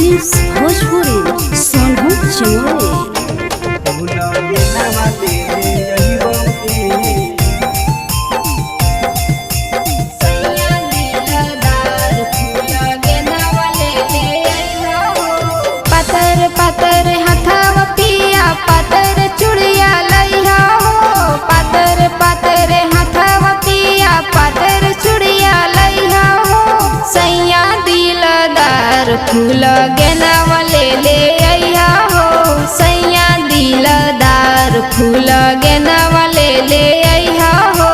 Films Bhojpuri Sonu Chamoli. पातर पातर हथवा पिया पातर चूड़िया लइहा हो। पातर पातर हथवा पिया पातर चूड़िया लइहा हो। सैया दिलदार फूल गेनावा ले अइहा हो। सैया दिलदार फूल गेनावा ले अइहा हो।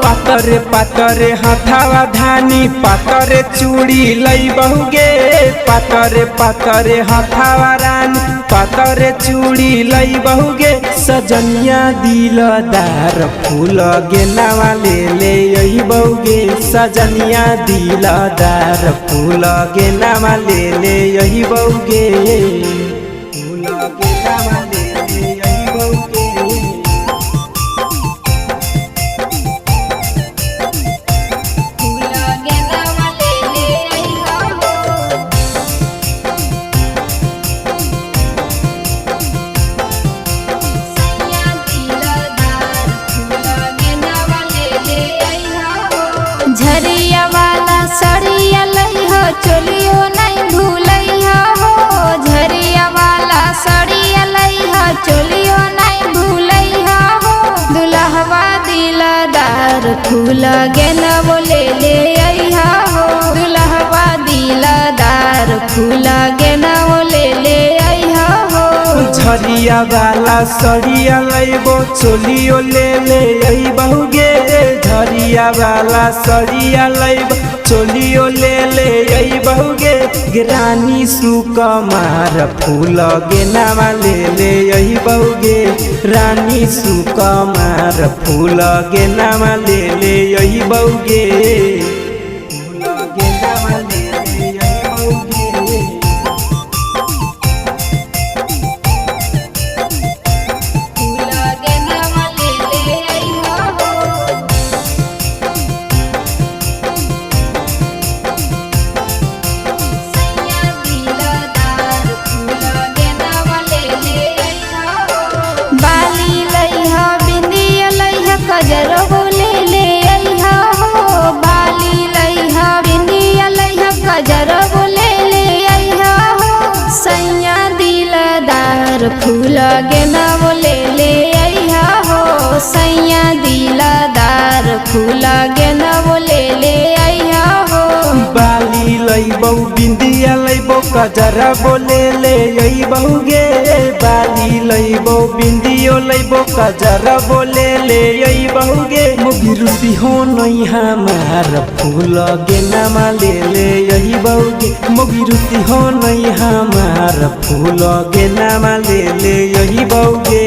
पातर पातर हथवा धानी पातर चूड़ी लई बहुगे। पातर पातर हथवा रानी पातर चूड़ी लई बहुगे। सजनिया दिलदार फूल गेनावा ले यही बहुगे। सजनिया दिलदार फूल गेनावा ले यही बहुगे। फूल गेनावा ले यही बहुगे। झरिया वाला सड़िया लइहा चोलियो नहीं भूलइहा हो। झरिया वाला सड़िया लइहा चोलियो नहीं भूलइहा हो। दुल्हवा दिलदार फूल गेनवो ले अइहा हो। दुल्हवा दिलदार फूल गेनवो ले अइहा हो। झरिया वाला सड़िया लइबो चोलियो ले यही बहुगे। झरिया वाला सड़िया लइब चोलियो ले यही बहुगे। रानी सुकमार फूल गेनावा ले यही बहुगे। रानी सुकमार फूल गेनावा ले यही बहुगे। फूल गेनावा ले यही बहुगे। गजरबो ले अइहा हो। बाली लइहा बिंदिया लइहा गजरबो ले अइहा हो। सैया दिलदार फूल गेनावो ले अइहा हो। सैया दिलदार फूल गेनावो ले अइहा हो। बाली लइबो बिंदिया लइबो गजरबो ले यही बहुगे। बाली लइबो बिंदियो लइबो गजरबो ले यही बहुगे। मोगिरुती हो नहीं हमार फूल गेनामा ले यही बहुगे। मोगिरुती हो नहीं हमार फूल गेनामा ले यही बहुगे।